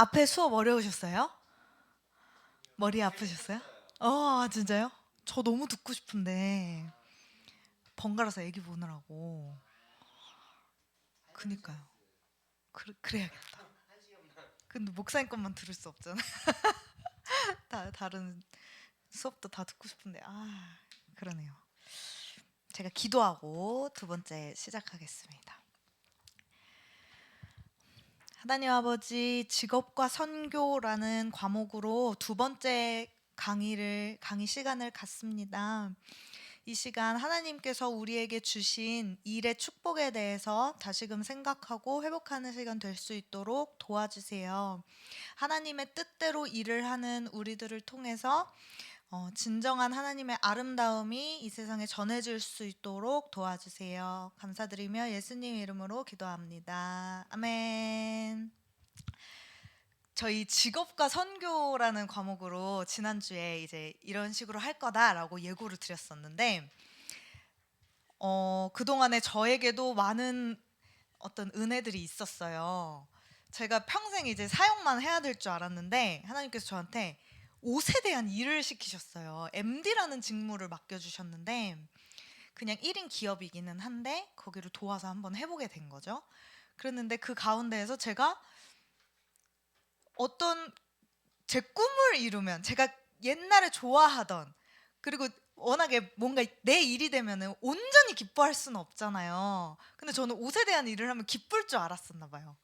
앞에 수업 어려우셨어요? 머리 아프셨어요? 진짜요? 저 너무 듣고 싶은데 번갈아서 애기 보느라고. 그니까요. 그래야겠다. 근데 목사님 것만 들을 수 없잖아. 다른 수업도 다 듣고 싶은데 그러네요. 제가 기도하고 두 번째 시작하겠습니다. 하나님 아버지, 직업과 선교라는 과목으로 두 번째 강의 시간을 갖습니다. 이 시간 하나님께서 우리에게 주신 일의 축복에 대해서 다시금 생각하고 회복하는 시간 될 수 있도록 도와주세요. 하나님의 뜻대로 일을 하는 우리들을 통해서 진정한 하나님의 아름다움이 이 세상에 전해질 수 있도록 도와주세요. 감사드리며 예수님 이름으로 기도합니다. 아멘. 저희 직업과 선교라는 과목으로 지난주에 이제 이런 식으로 할 거다라고 예고를 드렸었는데 그동안에 저에게도 많은 어떤 은혜들이 있었어요. 제가 평생 이제 사역만 해야 될 줄 알았는데 하나님께서 저한테 옷에 대한 일을 시키셨어요. MD라는 직무를 맡겨주셨는데 그냥 1인 기업이기는 한데 거기를 도와서 한번 해보게 된 거죠. 그랬는데 그 가운데에서 제가 어떤 제 꿈을 이루면 제가 옛날에 좋아하던, 그리고 워낙에 뭔가 내 일이 되면은 온전히 기뻐할 수는 없잖아요. 근데 저는 옷에 대한 일을 하면 기쁠 줄 알았었나 봐요.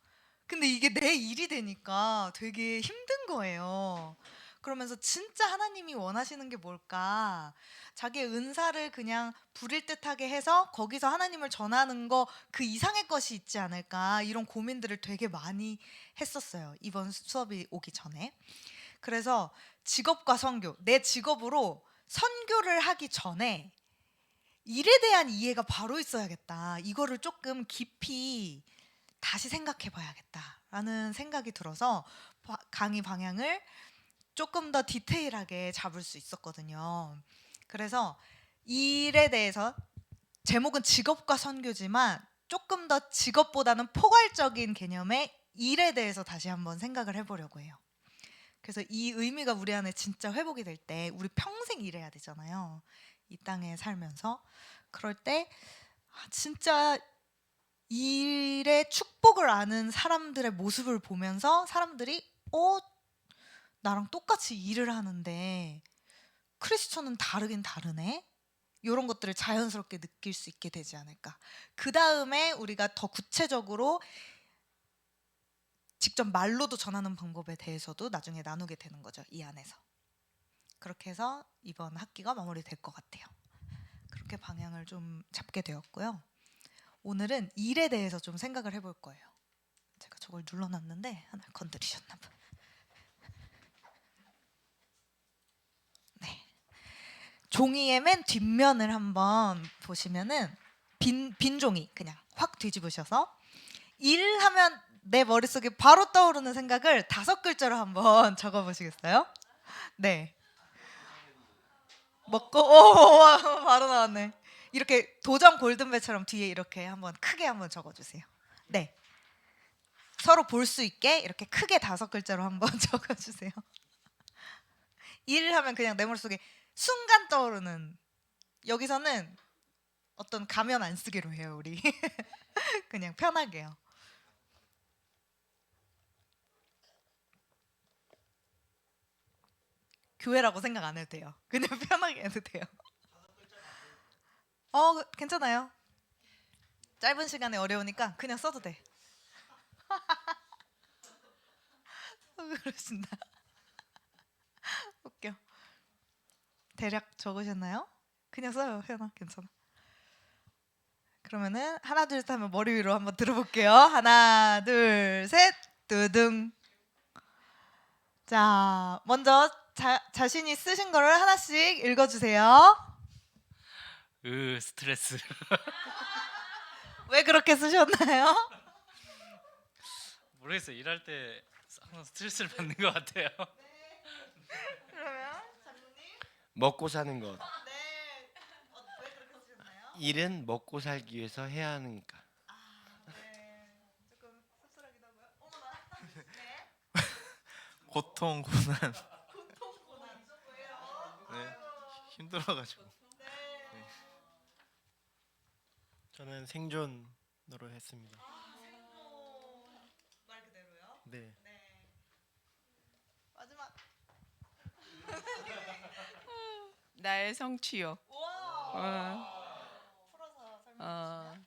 근데 이게 내 일이 되니까 되게 힘든 거예요. 그러면서 진짜 하나님이 원하시는 게 뭘까? 자기의 은사를 그냥 부릴 듯하게 해서 거기서 하나님을 전하는 거 그 이상의 것이 있지 않을까? 이런 고민들을 되게 많이 했었어요. 이번 수업이 오기 전에. 그래서 직업과 선교, 내 직업으로 선교를 하기 전에 일에 대한 이해가 바로 있어야겠다. 이거를 조금 깊이 다시 생각해 봐야겠다라는 생각이 들어서 강의 방향을 조금 더 디테일하게 잡을 수 있었거든요. 그래서 일에 대해서 제목은 직업과 선교지만 조금 더 직업보다는 포괄적인 개념의 일에 대해서 다시 한번 생각을 해보려고 해요. 그래서 이 의미가 우리 안에 진짜 회복이 될 때 우리 평생 일해야 되잖아요. 이 땅에 살면서. 그럴 때 진짜 일의 축복을 아는 사람들의 모습을 보면서 사람들이 나랑 똑같이 일을 하는데 크리스천은 다르긴 다르네. 이런 것들을 자연스럽게 느낄 수 있게 되지 않을까. 그 다음에 우리가 더 구체적으로 직접 말로도 전하는 방법에 대해서도 나중에 나누게 되는 거죠. 이 안에서. 그렇게 해서 이번 학기가 마무리될 것 같아요. 그렇게 방향을 좀 잡게 되었고요. 오늘은 일에 대해서 좀 생각을 해볼 거예요. 제가 저걸 눌러놨는데 하나 건드리셨나 봐. 네. 종이의 맨 뒷면을 한번 보시면은 빈 종이 그냥 확 뒤집으셔서 일하면 내 머릿속에 바로 떠오르는 생각을 5글자로 한번 적어보시겠어요? 네. 먹고 바로 나왔네. 이렇게 도전 골든벨처럼 뒤에 이렇게 한번 크게 한번 적어주세요. 네. 서로 볼 수 있게 이렇게 크게 5글자로 한번 적어주세요. 일을 하면 그냥 내 머릿속에 순간 떠오르는, 여기서는 어떤 가면 안 쓰기로 해요 우리. 그냥 편하게요. 교회라고 생각 안 해도 돼요. 그냥 편하게 해도 돼요. 괜찮아요. 짧은 시간에 어려우니까 그냥 써도 돼. 그러신다. 웃겨. 대략 적으셨나요? 그냥 써요. 현아 괜찮아. 그러면은 하나 둘 셋 하면 머리 위로 한번 들어볼게요. 하나 둘 셋 두둥. 자, 먼저 자신이 쓰신 거를 하나씩 읽어주세요. 스트레스. 왜 그렇게 쓰셨나요? 모르겠어요. 일할 때 항상 스트레스를 받는 것 같아요. 그러면 장모님. 먹고 사는 것. 네. 왜 그렇게 쓰셨나요? 일은 먹고 살기 위해서 해야 하니까. 네. 조금 씁쓸하기도 하고요. 어머나. 네. 고통 고난. 네, 힘들어가지고. 네. 저는 생존으로 했습니다. 말 그대로요? 네. 네. 마지막. 나의 성취요. 우와. 풀어서 설명해 주시면.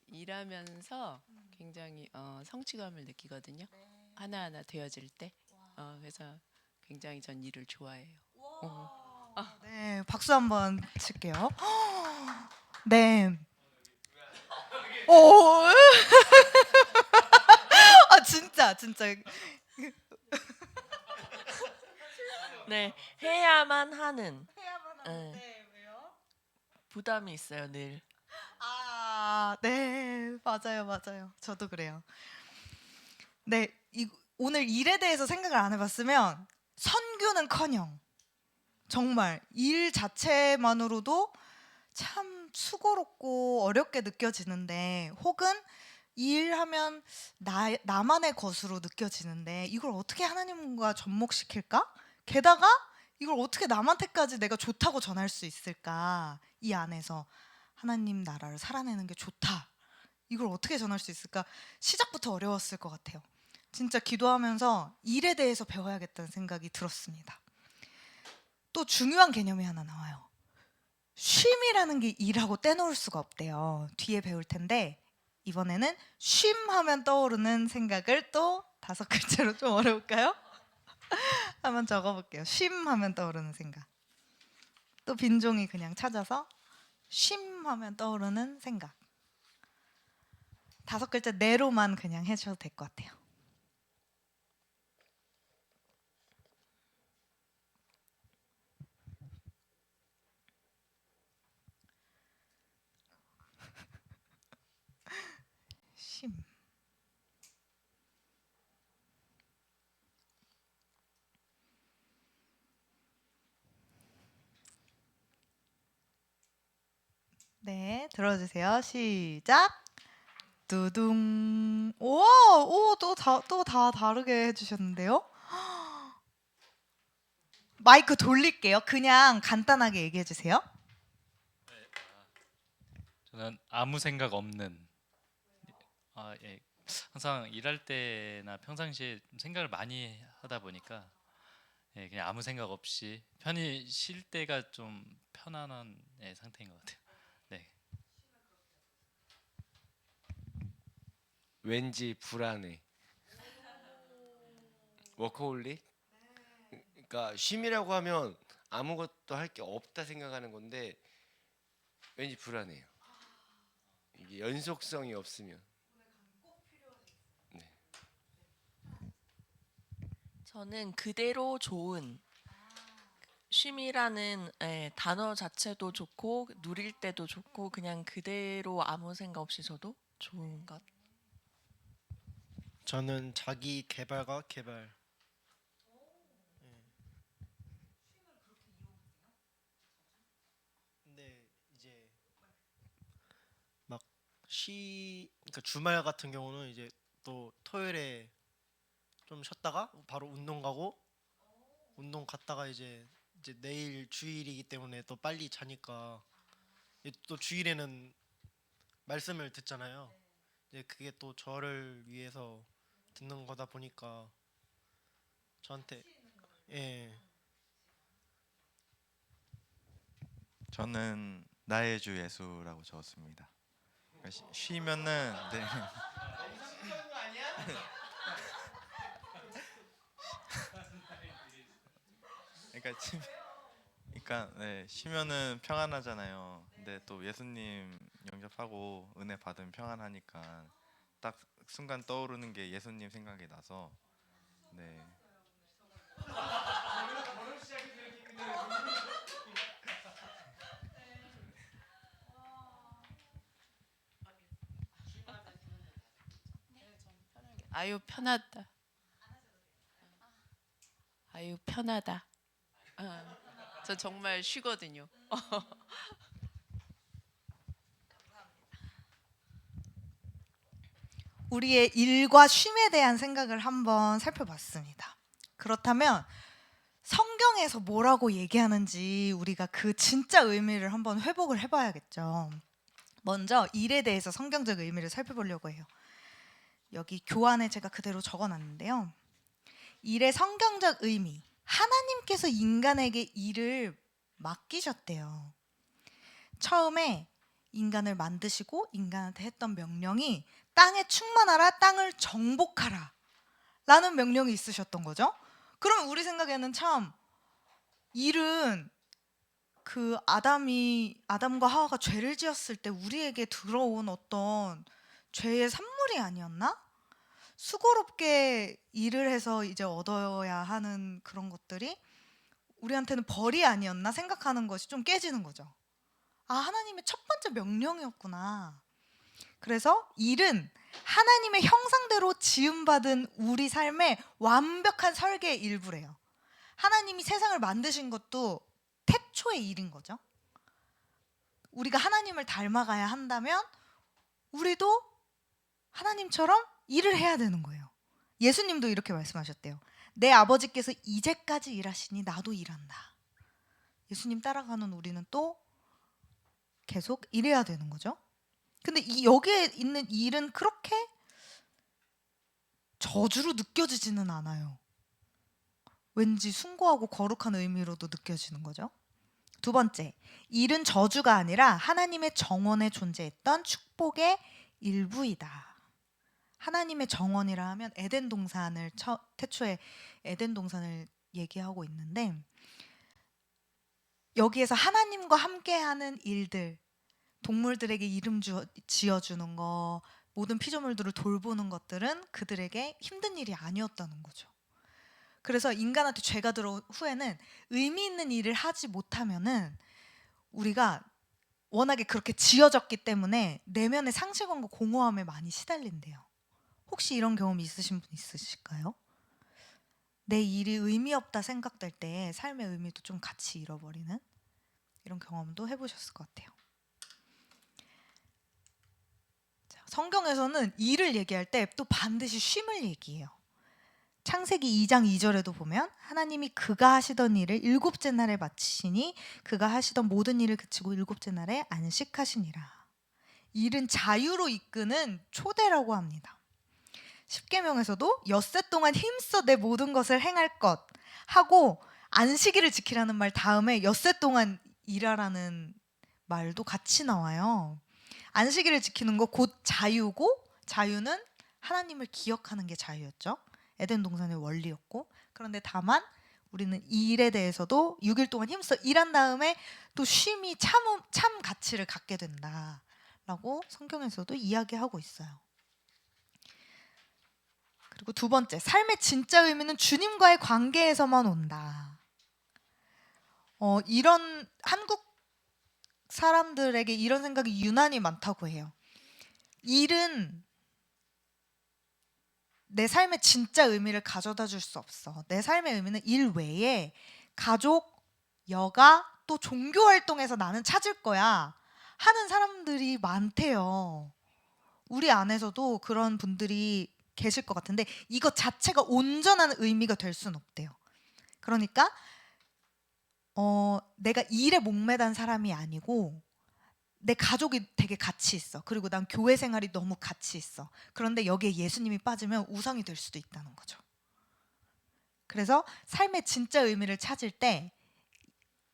일하면서 굉장히 성취감을 느끼거든요. 네. 하나하나 되어질 때. 와. 그래서 굉장히 전 일을 좋아해요. 와. 네, 박수 한번 칠게요. 네. 오. 아 진짜. 네, 해야만 하는 해야만 네. 하는데 왜요? 부담이 있어요, 늘. 아, 네, 맞아요. 저도 그래요. 네, 오늘 일에 대해서 생각을 안 해봤으면 선교는커녕 정말 일 자체만으로도 참 수고롭고 어렵게 느껴지는데, 혹은 일하면 나만의 것으로 느껴지는데, 이걸 어떻게 하나님과 접목시킬까? 게다가 이걸 어떻게 남한테까지 내가 좋다고 전할 수 있을까? 이 안에서 하나님 나라를 살아내는 게 좋다, 이걸 어떻게 전할 수 있을까? 시작부터 어려웠을 것 같아요. 진짜 기도하면서 일에 대해서 배워야겠다는 생각이 들었습니다. 또 중요한 개념이 하나 나와요. 쉼이라는 게 일하고 떼놓을 수가 없대요. 뒤에 배울 텐데, 이번에는 쉼 하면 떠오르는 생각을 또 5글자로, 좀 어려울까요? 한번 적어볼게요. 쉼 하면 떠오르는 생각. 또 빈종이 그냥 찾아서 쉼 하면 떠오르는 생각. 5글자 내로만 그냥 해주셔도 될 것 같아요. 쉼. 네, 들어주세요. 시작. 두둥. 오, 또 다 다르게 해주셨는데요. 마이크 돌릴게요. 그냥 간단하게 얘기해 주세요. 저는 아무 생각 없는. 예. 항상 일할 때나 평상시에 생각을 많이 하다 보니까 예, 그냥 아무 생각 없이 편히 쉴 때가 좀 편안한 상태인 것 같아요. 네. 왠지 불안해. 워커홀릭? 그러니까 쉼이라고 하면 아무것도 할 게 없다 생각하는 건데 왠지 불안해요. 이게 연속성이 없으면. 네. 저는 그대로 좋은 쉼이라는 단어 자체도 좋고 누릴 때도 좋고 그냥 그대로 아무 생각 없이 저도 좋은 것. 저는 자기 개발과 개발. 근데 이제 막 그러니까 주말 같은 경우는 이제 또 토요일에 좀 쉬었다가 바로 운동 가고, 운동 갔다가 이제 내일 주일이기 때문에 또 빨리 자니까 이제 또 주일에는 말씀을 듣잖아요. 이제 그게 또 저를 위해서 듣는 거다 보니까 저한테 예. 저는 나의 주 예수라고 적었습니다. 그러니까 쉬면은 네. 그러니까 네, 쉬면은 평안하잖아요. 근데 또 예수님 영접하고 은혜 받으면 평안하니까 딱 순간 떠오르는 게 예수님 생각이 나서 네. 아유 편하다. 아유 편하다. 저 정말 쉬거든요. 우리의 일과 쉼에 대한 생각을 한번 살펴봤습니다. 그렇다면 성경에서 뭐라고 얘기하는지 우리가 그 진짜 의미를 한번 회복을 해봐야겠죠. 먼저 일에 대해서 성경적 의미를 살펴보려고 해요. 여기 교환에 제가 그대로 적어놨는데요. 일의 성경적 의미, 하나님께서 인간에게 일을 맡기셨대요. 처음에 인간을 만드시고 인간한테 했던 명령이 땅에 충만하라, 땅을 정복하라 라는 명령이 있으셨던 거죠. 그럼 우리 생각에는 참 일은 그 아담과 하와가 죄를 지었을 때 우리에게 들어온 어떤 죄의 산물이 아니었나? 수고롭게 일을 해서 이제 얻어야 하는 그런 것들이 우리한테는 벌이 아니었나 생각하는 것이 좀 깨지는 거죠. 아, 하나님의 첫 번째 명령이었구나. 그래서 일은 하나님의 형상대로 지음받은 우리 삶의 완벽한 설계의 일부래요. 하나님이 세상을 만드신 것도 태초의 일인 거죠. 우리가 하나님을 닮아가야 한다면 우리도 하나님처럼 일을 해야 되는 거예요. 예수님도 이렇게 말씀하셨대요. 내 아버지께서 이제까지 일하시니 나도 일한다. 예수님 따라가는 우리는 또 계속 일해야 되는 거죠. 근데 여기에 있는 일은 그렇게 저주로 느껴지지는 않아요. 왠지 숭고하고 거룩한 의미로도 느껴지는 거죠. 두 번째, 일은 저주가 아니라 하나님의 정원에 존재했던 축복의 일부이다. 하나님의 정원이라 하면 에덴 동산을 태초에 에덴 동산을 얘기하고 있는데 여기에서 하나님과 함께하는 일들, 동물들에게 이름 지어주는 거, 모든 피조물들을 돌보는 것들은 그들에게 힘든 일이 아니었다는 거죠. 그래서 인간한테 죄가 들어온 후에는 의미 있는 일을 하지 못하면은 우리가 워낙에 그렇게 지어졌기 때문에 내면의 상실감과 공허함에 많이 시달린대요. 혹시 이런 경험 있으신 분 있으실까요? 내 일이 의미 없다 생각될 때 삶의 의미도 좀 같이 잃어버리는 이런 경험도 해보셨을 것 같아요. 자, 성경에서는 일을 얘기할 때 또 반드시 쉼을 얘기해요. 창세기 2장 2절에도 보면 하나님이 그가 하시던 일을 일곱째 날에 마치시니 그가 하시던 모든 일을 그치고 일곱째 날에 안식하시니라. 일은 자유로 이끄는 초대라고 합니다. 십계명에서도 엿새 동안 힘써 내 모든 것을 행할 것 하고 안식일을 지키라는 말 다음에 엿새 동안 일하라는 말도 같이 나와요. 안식일을 지키는 거 곧 자유고, 자유는 하나님을 기억하는 게 자유였죠. 에덴 동산의 원리였고, 그런데 다만 우리는 이 일에 대해서도 6일 동안 힘써 일한 다음에 또 쉼이 참 가치를 갖게 된다라고 성경에서도 이야기하고 있어요. 그리고 두 번째, 삶의 진짜 의미는 주님과의 관계에서만 온다. 이런 한국 사람들에게 이런 생각이 유난히 많다고 해요. 일은 내 삶의 진짜 의미를 가져다 줄 수 없어. 내 삶의 의미는 일 외에 가족, 여가, 또 종교 활동에서 나는 찾을 거야 하는 사람들이 많대요. 우리 안에서도 그런 분들이 계실 것 같은데 이것 자체가 온전한 의미가 될 수는 없대요. 그러니까 내가 일에 목매단 사람이 아니고 내 가족이 되게 가치 있어. 그리고 난 교회 생활이 너무 가치 있어. 그런데 여기에 예수님이 빠지면 우상이 될 수도 있다는 거죠. 그래서 삶의 진짜 의미를 찾을 때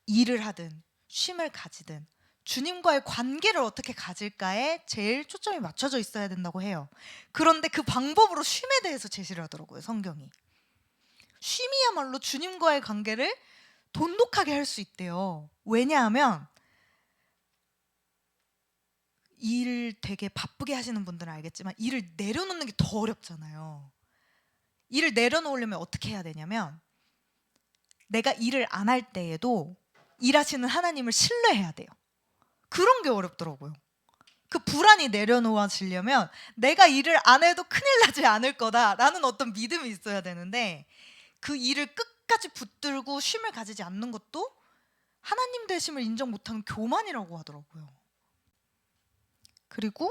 일을 하든 쉼을 가지든 주님과의 관계를 어떻게 가질까에 제일 초점이 맞춰져 있어야 된다고 해요. 그런데 그 방법으로 쉼에 대해서 제시를 하더라고요, 성경이. 쉼이야말로 주님과의 관계를 돈독하게 할 수 있대요. 왜냐하면 일 되게 바쁘게 하시는 분들은 알겠지만 일을 내려놓는 게 더 어렵잖아요. 일을 내려놓으려면 어떻게 해야 되냐면 내가 일을 안 할 때에도 일하시는 하나님을 신뢰해야 돼요. 그런 게 어렵더라고요. 그 불안이 내려놓아지려면 내가 일을 안 해도 큰일 나지 않을 거다라는 어떤 믿음이 있어야 되는데 그 일을 끝까지 붙들고 쉼을 가지지 않는 것도 하나님 되심을 인정 못하는 교만이라고 하더라고요. 그리고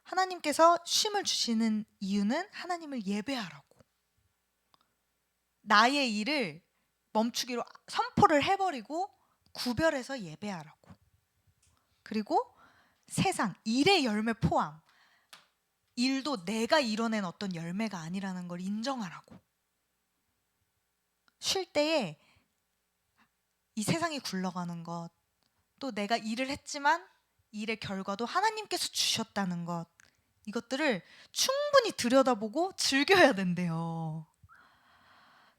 하나님께서 쉼을 주시는 이유는 하나님을 예배하라고. 나의 일을 멈추기로 선포를 해버리고 구별해서 예배하라고. 그리고 세상 일의 열매 포함, 일도 내가 이뤄낸 어떤 열매가 아니라는 걸 인정하라고. 쉴 때에 이 세상이 굴러가는 것, 또 내가 일을 했지만 일의 결과도 하나님께서 주셨다는 것, 이것들을 충분히 들여다보고 즐겨야 된대요.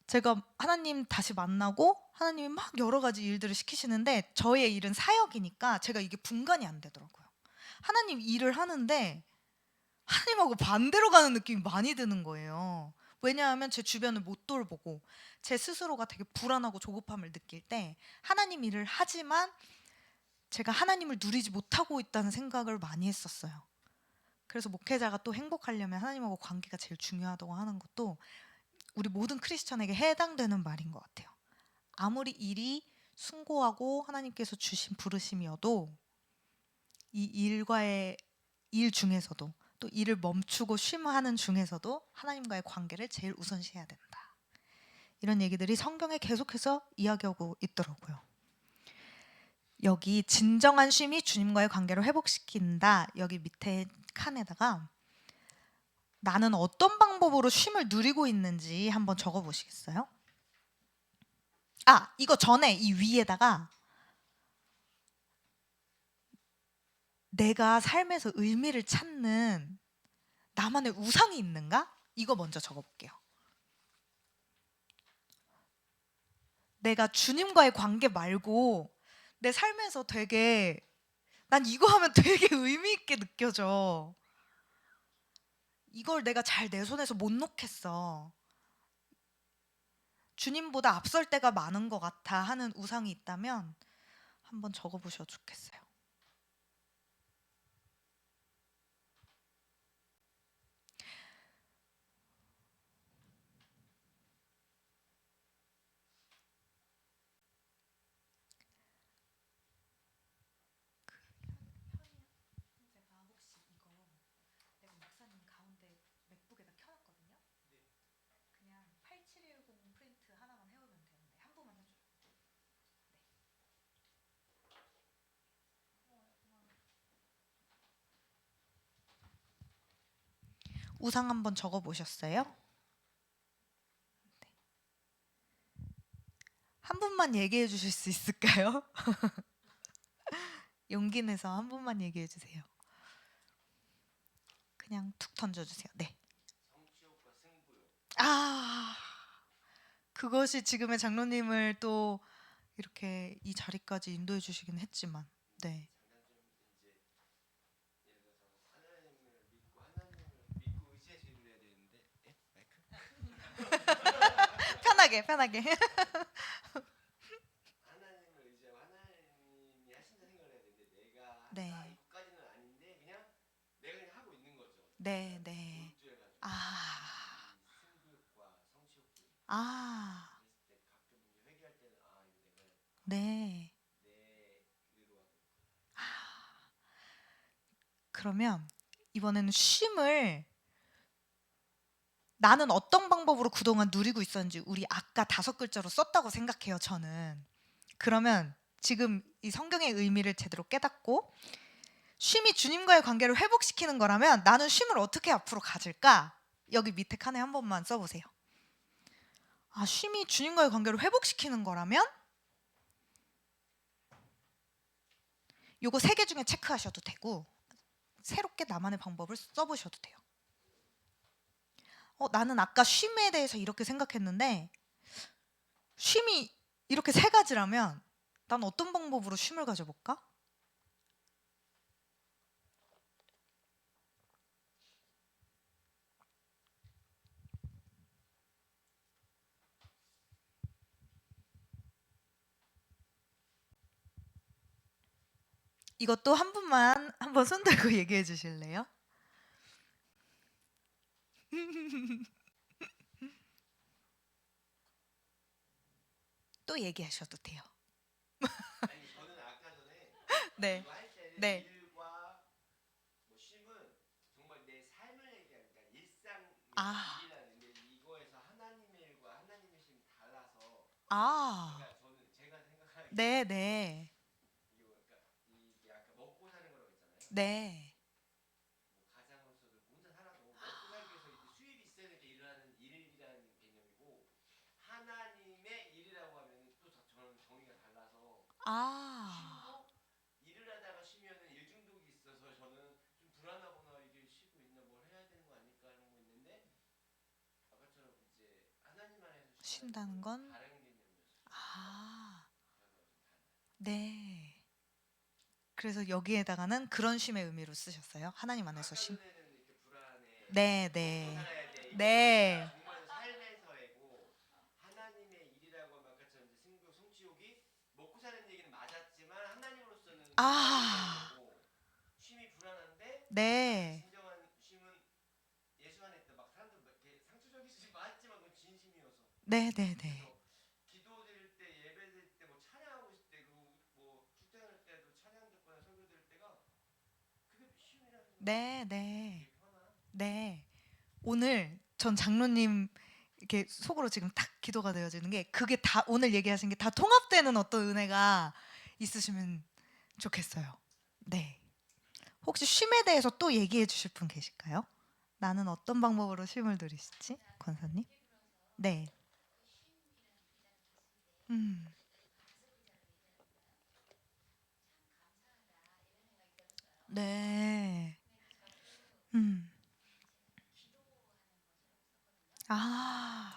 제가 하나님 다시 만나고 하나님이 막 여러 가지 일들을 시키시는데 저의 일은 사역이니까 제가 이게 분간이 안 되더라고요. 하나님 일을 하는데 하나님하고 반대로 가는 느낌이 많이 드는 거예요. 왜냐하면 제 주변을 못 돌보고 제 스스로가 되게 불안하고 조급함을 느낄 때 하나님 일을 하지만 제가 하나님을 누리지 못하고 있다는 생각을 많이 했었어요. 그래서 목회자가 또 행복하려면 하나님하고 관계가 제일 중요하다고 하는 것도 우리 모든 크리스천에게 해당되는 말인 것 같아요. 아무리 일이 숭고하고 하나님께서 주신 부르심이어도 이 일과의 일 중에서도 또 일을 멈추고 쉼하는 중에서도 하나님과의 관계를 제일 우선시해야 된다. 이런 얘기들이 성경에 계속해서 이야기하고 있더라고요. 여기 진정한 쉼이 주님과의 관계를 회복시킨다. 여기 밑에 칸에다가 나는 어떤 방법으로 쉼을 누리고 있는지 한번 적어 보시겠어요? 이거 전에 이 위에다가 내가 삶에서 의미를 찾는 나만의 우상이 있는가? 이거 먼저 적어볼게요. 내가 주님과의 관계 말고 내 삶에서 되게 난 이거 하면 되게 의미 있게 느껴져. 이걸 내가 잘 내 손에서 못 놓겠어. 주님보다 앞설 때가 많은 것 같아 하는 우상이 있다면 한번 적어보셔도 좋겠어요. 우상 한번 적어보셨어요? 네. 한 분만 얘기해 주실 수 있을까요? 용기 내서 한 분만 얘기해 주세요. 그냥 툭 던져주세요. 네. 그것이 지금의 장로님을 또 이렇게 이 자리까지 인도해 주시긴 했지만, 네. 편하게. 하나님을 의지하고 하나님이 하신다 생각을 해야 되는데 내가 네. 이것까지는 아닌데 그냥 내가 그냥 하고 있는 거죠. 네. 몰두해가지고 승부욕과 성취욕들이 아, 그랬을 때 가끔 이제 회개할 때는 이거 내가 네. 내 의로하고 그러면 이번에는 쉼을 나는 어떤 방법으로 그동안 누리고 있었는지 우리 아까 5글자로 썼다고 생각해요, 저는. 그러면 지금 이 성경의 의미를 제대로 깨닫고 쉼이 주님과의 관계를 회복시키는 거라면 나는 쉼을 어떻게 앞으로 가질까? 여기 밑에 칸에 한 번만 써보세요. 쉼이 주님과의 관계를 회복시키는 거라면 요거 3개 중에 체크하셔도 되고 새롭게 나만의 방법을 써보셔도 돼요. 나는 아까 쉼에 대해서 이렇게 생각했는데 쉼이 이렇게 3가지라면 난 어떤 방법으로 쉼을 가져볼까? 이것도 한 분만 한번 손 들고 얘기해 주실래요? 또 얘기하셔도 돼요. 아니 저는 아까 전에 네. 이거 할 때는 네. 일과 뭐 쉼은 정말 내 삶을 얘기하니까 일상 아. 일이라는 데 이거에서 하나님의 일과 하나님의 쉼 아, 그러니까 저는 제가 생각하는 게 네, 네, 이게 이게 아까 먹고 사는 거라고 했잖아요. 네. 뭐 가장으로서도 혼자 살아도 먹고 살기 위해서 이제 수입이 있어야 되니까 일하는 일이라는 개념이고 하나님의 일이라고 하면 또 저는 정의가 달라서 아, 쉼도 일을 하다가 쉬면은 일 중독이 있어서 저는 좀 불안하거나 이게 쉬고 있나 뭘 해야 되는 거 아닐까 하는 거 있는데 아까처럼 이제 하나님 안에서 쉰다는 건 다른 개념이었어요. 아, 네. 그래서 여기에다가는 그런 쉼의 의미로 쓰셨어요. 하나님 안에서 쉼. 아까 전에는 이렇게 불안해. 네, 먹고 네, 살아야 돼. 이게 네, 정말 삶에서이고 하나님의 일이라고 하면 아까처럼 이제 승부 성취욕이 먹고 사는 얘기는 맞았지만 하나님으로서는 아. 거고 쉼이 불안한데 네, 진정한 쉼은 예수 안에 있다. 막 사람들 막 이렇게 상투적이지 맞지만 그건 진심이어서. 네, 네, 네. 그래서 기도 드릴 때 예배 드릴 때 뭐 찬양하고 있을 때 그리고 뭐 출퇴근할 때도 찬양 듣거나 설교 드릴 때가 그게 쉼이라는 거. 네, 네, 편안. 네. 오늘 전 장로님 이렇게 속으로 지금 탁 기도가 되어지는 게 그게 다 오늘 얘기하신 게 다 통합되는 어떤 은혜가 있으시면 좋겠어요. 네. 혹시 쉼에 대해서 또 얘기해 주실 분 계실까요? 나는 어떤 방법으로 쉼을 누리시지? 권사님? 네. 음. 네. 음. 아.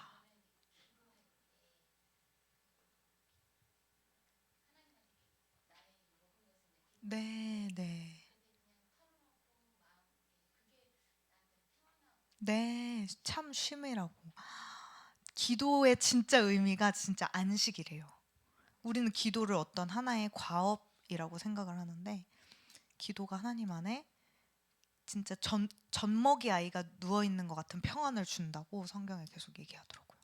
네, 네. 네, 참 쉼이라고. 기도의 진짜 의미가 진짜 안식이래요. 우리는 기도를 어떤 하나의 과업이라고 생각을 하는데 기도가 하나님 안에 진짜 젖먹이 아이가 누워 있는 것 같은 평안을 준다고 성경에 계속 얘기하더라고요.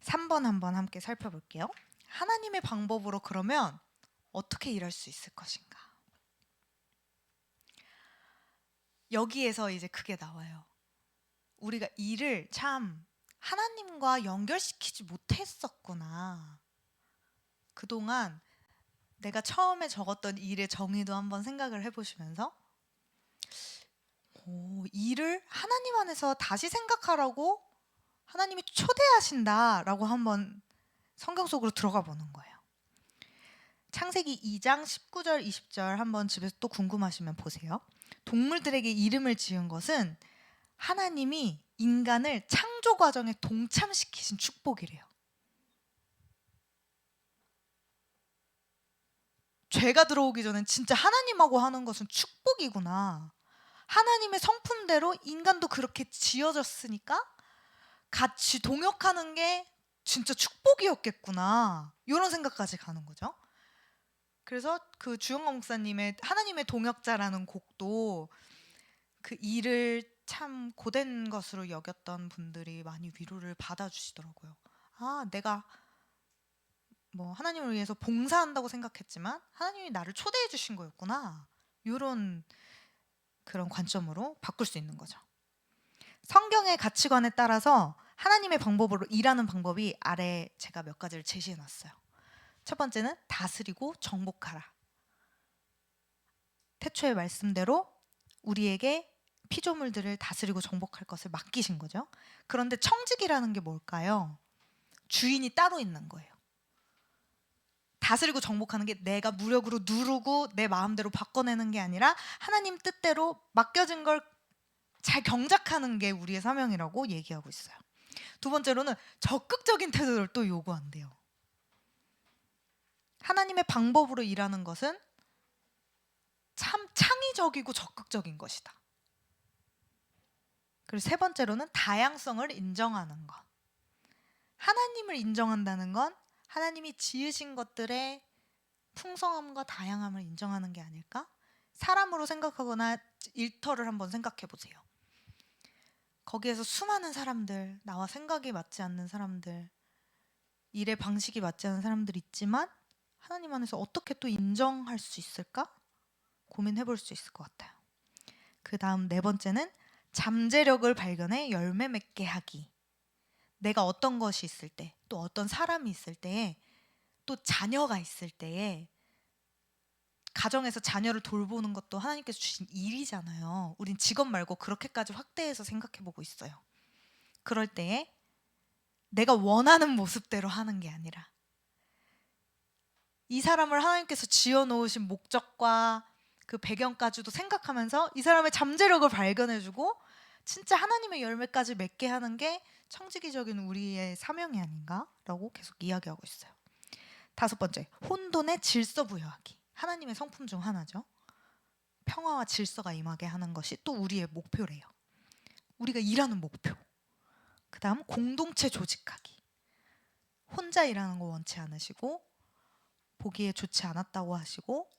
3번 한번 함께 살펴볼게요. 하나님의 방법으로 그러면 어떻게 일할 수 있을 것인가? 여기에서 이제 그게 나와요. 우리가 일을 참 하나님과 연결시키지 못했었구나. 그동안 내가 처음에 적었던 일의 정의도 한번 생각을 해보시면서 일을 하나님 안에서 다시 생각하라고 하나님이 초대하신다라고 한번 성경 속으로 들어가 보는 거예요. 창세기 2장 19절 20절 한번 집에서 또 궁금하시면 보세요. 동물들에게 이름을 지은 것은 하나님이 인간을 창조 과정에 동참시키신 축복이래요. 죄가 들어오기 전엔 진짜 하나님하고 하는 것은 축복이구나. 하나님의 성품대로 인간도 그렇게 지어졌으니까 같이 동역하는 게 진짜 축복이었겠구나. 이런 생각까지 가는 거죠. 그래서 그 주영광 목사님의 하나님의 동역자라는 곡도 그 일을 참 고된 것으로 여겼던 분들이 많이 위로를 받아주시더라고요. 아, 내가 뭐 하나님을 위해서 봉사한다고 생각했지만 하나님이 나를 초대해 주신 거였구나. 이런 그런 관점으로 바꿀 수 있는 거죠. 성경의 가치관에 따라서 하나님의 방법으로 일하는 방법이 아래 제가 몇 가지를 제시해 놨어요. 첫 번째는 다스리고 정복하라. 태초의 말씀대로 우리에게 피조물들을 다스리고 정복할 것을 맡기신 거죠. 그런데 청직이라는 게 뭘까요? 주인이 따로 있는 거예요. 다스리고 정복하는 게 내가 무력으로 누르고 내 마음대로 바꿔내는 게 아니라 하나님 뜻대로 맡겨진 걸 잘 경작하는 게 우리의 사명이라고 얘기하고 있어요. 두 번째로는 적극적인 태도를 또 요구한대요. 하나님의 방법으로 일하는 것은 참 창의적이고 적극적인 것이다. 그리고 세 번째로는 다양성을 인정하는 것. 하나님을 인정한다는 건 하나님이 지으신 것들의 풍성함과 다양함을 인정하는 게 아닐까? 사람으로 생각하거나 일터를 한번 생각해 보세요. 거기에서 수많은 사람들, 나와 생각이 맞지 않는 사람들, 일의 방식이 맞지 않는 사람들이 있지만 하나님 안에서 어떻게 또 인정할 수 있을까? 고민해 볼 수 있을 것 같아요. 그 다음 네 번째는 잠재력을 발견해 열매 맺게 하기. 내가 어떤 것이 있을 때, 또 어떤 사람이 있을 때에, 또 자녀가 있을 때에, 가정에서 자녀를 돌보는 것도 하나님께서 주신 일이잖아요. 우린 직업 말고 그렇게까지 확대해서 생각해 보고 있어요. 그럴 때에 내가 원하는 모습대로 하는 게 아니라 이 사람을 하나님께서 지어 놓으신 목적과 그 배경까지도 생각하면서 이 사람의 잠재력을 발견해주고 진짜 하나님의 열매까지 맺게 하는 게 청지기적인 우리의 사명이 아닌가라고 계속 이야기하고 있어요. 5번째, 혼돈의 질서 부여하기. 하나님의 성품 중 하나죠. 평화와 질서가 임하게 하는 것이 또 우리의 목표래요. 우리가 일하는 목표. 그 다음 공동체 조직하기. 혼자 일하는 거 원치 않으시고 보기에 좋지 않았다고 하시고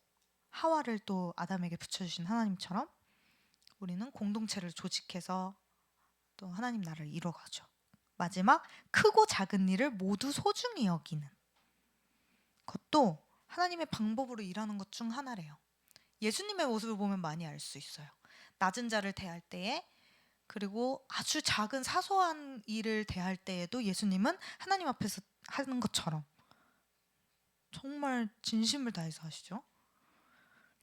하와를 또 아담에게 붙여주신 하나님처럼 우리는 공동체를 조직해서 또 하나님 나라를 이뤄가죠. 마지막, 크고 작은 일을 모두 소중히 여기는 것도 하나님의 방법으로 일하는 것 중 하나래요. 예수님의 모습을 보면 많이 알 수 있어요. 낮은 자를 대할 때에, 그리고 아주 작은 사소한 일을 대할 때에도 예수님은 하나님 앞에서 하는 것처럼 정말 진심을 다해서 하시죠.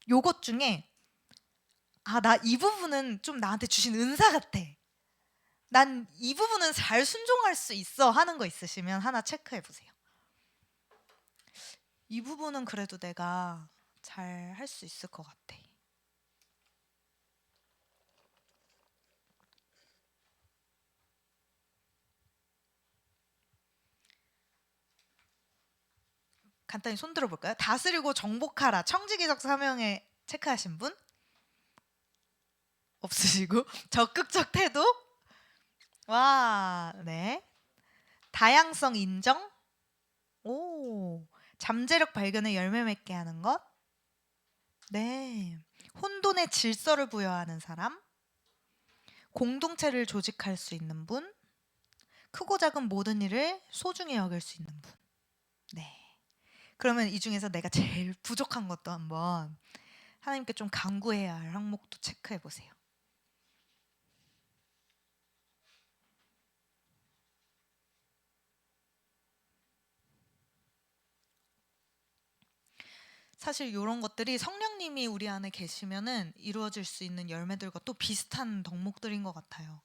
요것 중에 나 이 부분은 좀 나한테 주신 은사 같아, 난 이 부분은 잘 순종할 수 있어 하는 거 있으시면 하나 체크해 보세요. 이 부분은 그래도 내가 잘 할 수 있을 것 같아. 간단히 손 들어볼까요? 다스리고 정복하라. 청지기적 사명에 체크하신 분? 없으시고 적극적 태도? 와, 네. 다양성 인정? 오. 잠재력 발견에 열매 맺게 하는 것? 네. 혼돈의 질서를 부여하는 사람? 공동체를 조직할 수 있는 분? 크고 작은 모든 일을 소중히 여길 수 있는 분. 네. 그러면 이 중에서 내가 제일 부족한 것도 한번 하나님께 좀 간구해야 할 항목도 체크해 보세요. 사실 이런 것들이 성령님이 우리 안에 계시면은 이루어질 수 있는 열매들과 또 비슷한 덕목들인 것 같아요.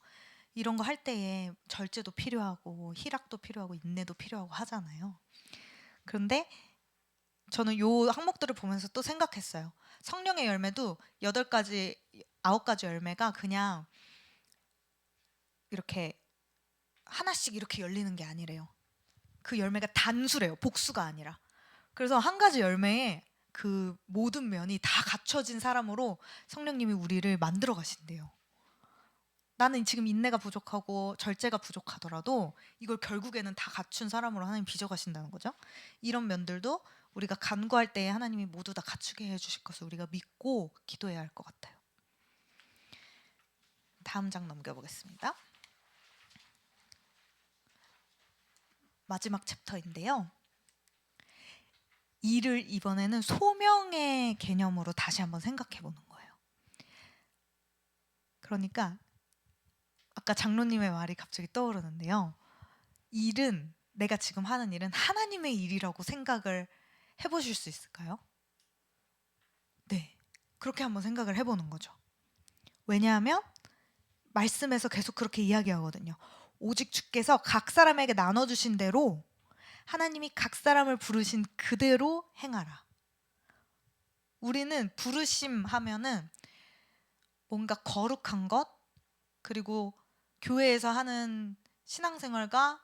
이런 거 할 때에 절제도 필요하고 희락도 필요하고 인내도 필요하고 하잖아요. 그런데 저는 요 항목들을 보면서 또 생각했어요. 성령의 열매도 8가지, 9가지 열매가 그냥 이렇게 하나씩 이렇게 열리는 게 아니래요. 그 열매가 단수래요. 복수가 아니라. 그래서 한 가지 열매에 그 모든 면이 다 갖춰진 사람으로 성령님이 우리를 만들어 가신대요. 나는 지금 인내가 부족하고 절제가 부족하더라도 이걸 결국에는 다 갖춘 사람으로 하나님 빚어가신다는 거죠. 이런 면들도 우리가 간구할 때 하나님이 모두 다 갖추게 해주실 것을 우리가 믿고 기도해야 할 것 같아요. 다음 장 넘겨보겠습니다. 마지막 챕터인데요. 이를 이번에는 소명의 개념으로 다시 한번 생각해 보는 거예요. 그러니까 아까 장로님의 말이 갑자기 떠오르는데요. 일은, 내가 지금 하는 일은 하나님의 일이라고 생각을 해보실 수 있을까요? 네, 그렇게 한번 생각을 해보는 거죠. 왜냐하면 말씀에서 계속 그렇게 이야기하거든요. 오직 주께서 각 사람에게 나눠주신 대로 하나님이 각 사람을 부르신 그대로 행하라. 우리는 부르심 하면은 뭔가 거룩한 것, 그리고 교회에서 하는 신앙생활과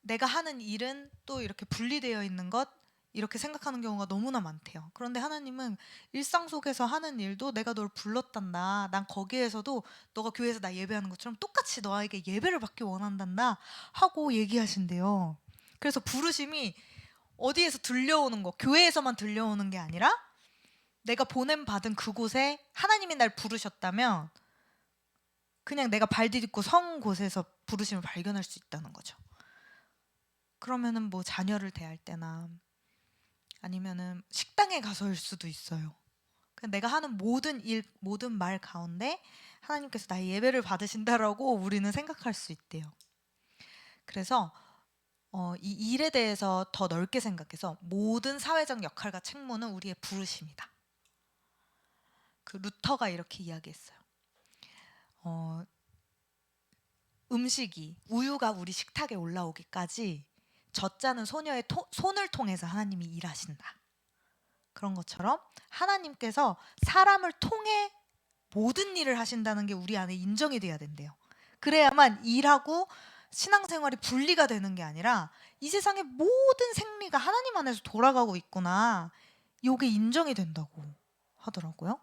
내가 하는 일은 또 이렇게 분리되어 있는 것, 이렇게 생각하는 경우가 너무나 많대요. 그런데 하나님은 일상 속에서 하는 일도 내가 널 불렀단다, 난 거기에서도 너가 교회에서 나 예배하는 것처럼 똑같이 너에게 예배를 받기 원한단다 하고 얘기하신대요. 그래서 부르심이 어디에서 들려오는 거, 교회에서만 들려오는 게 아니라 내가 보냄받은 그곳에 하나님이 날 부르셨다면 그냥 내가 발 디딛고 선 곳에서 부르심을 발견할 수 있다는 거죠. 그러면은 뭐 자녀를 대할 때나 아니면은 식당에 가서일 수도 있어요. 그냥 내가 하는 모든 일, 모든 말 가운데 하나님께서 나의 예배를 받으신다라고 우리는 생각할 수 있대요. 그래서 이 일에 대해서 더 넓게 생각해서 모든 사회적 역할과 책무는 우리의 부르심이다. 그 루터가 이렇게 이야기했어요. 음식이 우유가 우리 식탁에 올라오기까지 젖자는 소녀의 손을 통해서 하나님이 일하신다. 그런 것처럼 하나님께서 사람을 통해 모든 일을 하신다는 게 우리 안에 인정이 돼야 된대요. 그래야만 일하고 신앙생활이 분리가 되는 게 아니라 이 세상의 모든 생리가 하나님 안에서 돌아가고 있구나. 이게 인정이 된다고 하더라고요.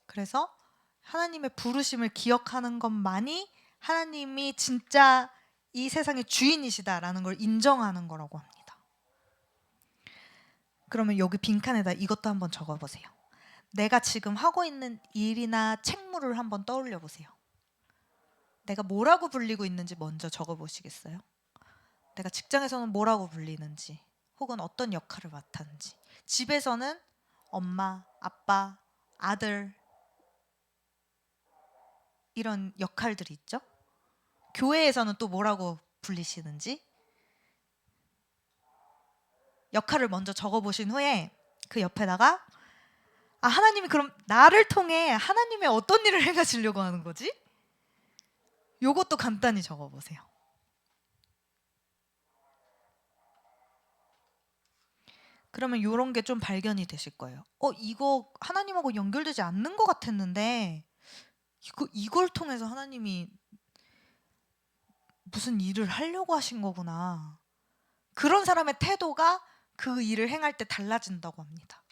그래서 하나님의 부르심을 기억하는 것만이 하나님이 진짜 이 세상의 주인이시다라는 걸 인정하는 거라고 합니다. 그러면 여기 빈칸에다 이것도 한번 적어보세요. 내가 지금 하고 있는 일이나 책무를 한번 떠올려 보세요. 내가 뭐라고 불리고 있는지 먼저 적어보시겠어요? 내가 직장에서는 뭐라고 불리는지, 혹은 어떤 역할을 맡았는지, 집에서는 엄마, 아빠, 아들 이런 역할들이 있죠. 교회에서는 또 뭐라고 불리시는지 역할을 먼저 적어보신 후에 그 옆에다가 하나님이 그럼 나를 통해 하나님의 어떤 일을 해가시려고 하는 거지? 요것도 간단히 적어보세요. 그러면 요런 게 좀 발견이 되실 거예요. 이거 하나님하고 연결되지 않는 것 같았는데 이걸 통해서 하나님이 무슨 일을 하려고 하신 거구나. 그런 사람의 태도가 그 일을 행할 때 달라진다고 합니다.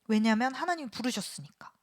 왜냐하면 하나님이 부르셨으니까.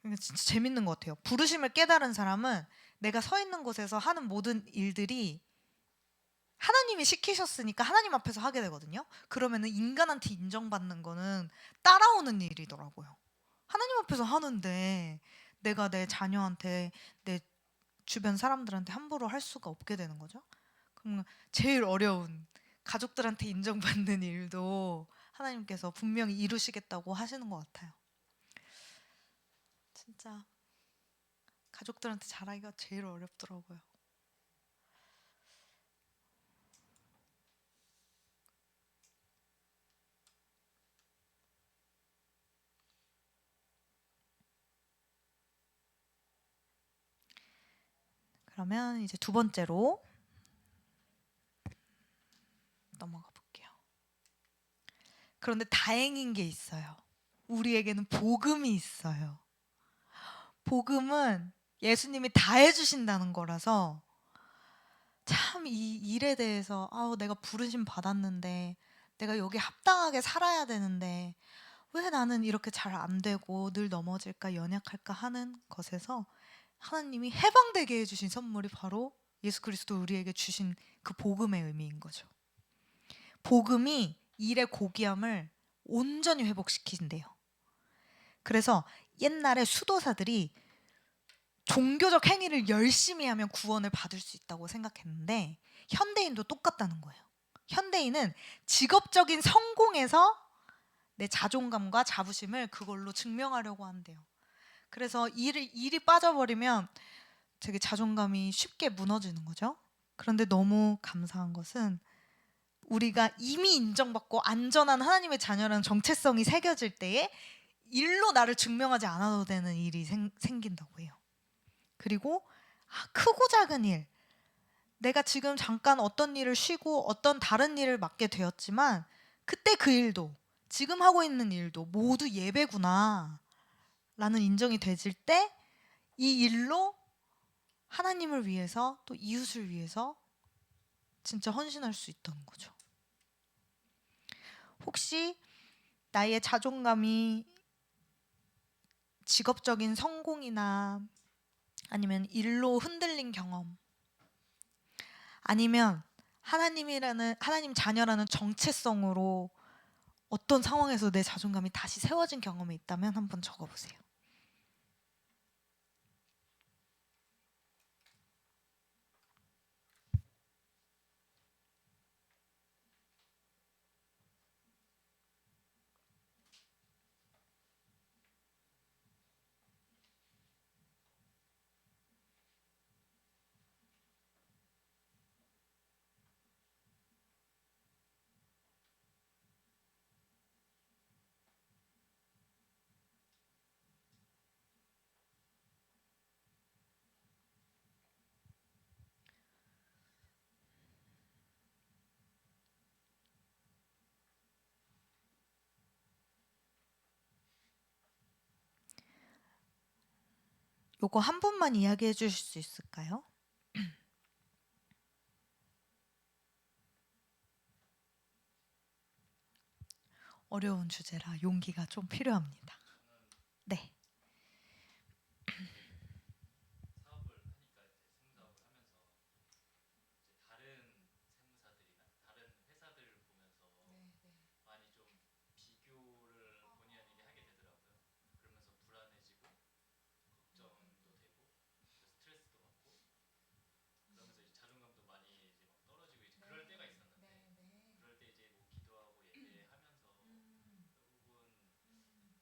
이게 진짜 재밌는 것 같아요. 부르심을 깨달은 사람은 내가 서 있는 곳에서 하는 모든 일들이 하나님이 시키셨으니까 하나님 앞에서 하게 되거든요. 그러면은 인간한테 인정받는 거는 따라오는 일이더라고요. 하나님 앞에서 하는데 내가 내 자녀한테, 내 주변 사람들한테 함부로 할 수가 없게 되는 거죠. 그럼 제일 어려운 가족들한테 인정받는 일도 하나님께서 분명히 이루시겠다고 하시는 것 같아요. 진짜 가족들한테 잘하기가 제일 어렵더라고요. 그러면 이제 두 번째로 넘어가 볼게요. 그런데 다행인 게 있어요. 우리에게는 복음이 있어요. 복음은 예수님이 다 해주신다는 거라서 참 이 일에 대해서 내가 부르심 받았는데 내가 여기 합당하게 살아야 되는데 왜 나는 이렇게 잘 안 되고 늘 넘어질까 연약할까 하는 것에서 하나님이 해방되게 해주신 선물이 바로 예수 그리스도 우리에게 주신 그 복음의 의미인 거죠. 복음이 일의 고귀함을 온전히 회복시킨대요. 그래서 옛날에 수도사들이 종교적 행위를 열심히 하면 구원을 받을 수 있다고 생각했는데 현대인도 똑같다는 거예요. 현대인은 직업적인 성공에서 내 자존감과 자부심을 그걸로 증명하려고 한대요. 그래서 일이 빠져버리면 되게 자존감이 쉽게 무너지는 거죠. 그런데 너무 감사한 것은 우리가 이미 인정받고 안전한 하나님의 자녀라는 정체성이 새겨질 때에 일로 나를 증명하지 않아도 되는 일이 생긴다고 해요. 그리고 크고 작은 일, 내가 지금 잠깐 어떤 일을 쉬고 어떤 다른 일을 맡게 되었지만 그때 그 일도 지금 하고 있는 일도 모두 예배구나 라는 인정이 되질 때 이 일로 하나님을 위해서 또 이웃을 위해서 진짜 헌신할 수 있다는 거죠. 혹시 나의 자존감이 직업적인 성공이나 아니면 일로 흔들린 경험, 아니면 하나님 자녀라는 정체성으로 어떤 상황에서 내 자존감이 다시 세워진 경험이 있다면 한번 적어보세요. 요거 한 분만 이야기해 주실 수 있을까요? 어려운 주제라 용기가 좀 필요합니다. 네. 사업을 하니까 이제 세무사업을 하면서 이제 다른 세무사들이나 다른 회사들을 보면서 많이 좀 비교를 본의 아니게 하게 되더라고요. 그러면서 불안해지고 걱정도 되고 스트레스도 받고 그러면서 이제 자존감도 많이 이제 막 떨어지고 이제 그럴 때가 있었는데 그럴 때 이제 뭐 기도하고 예배하면서 결국은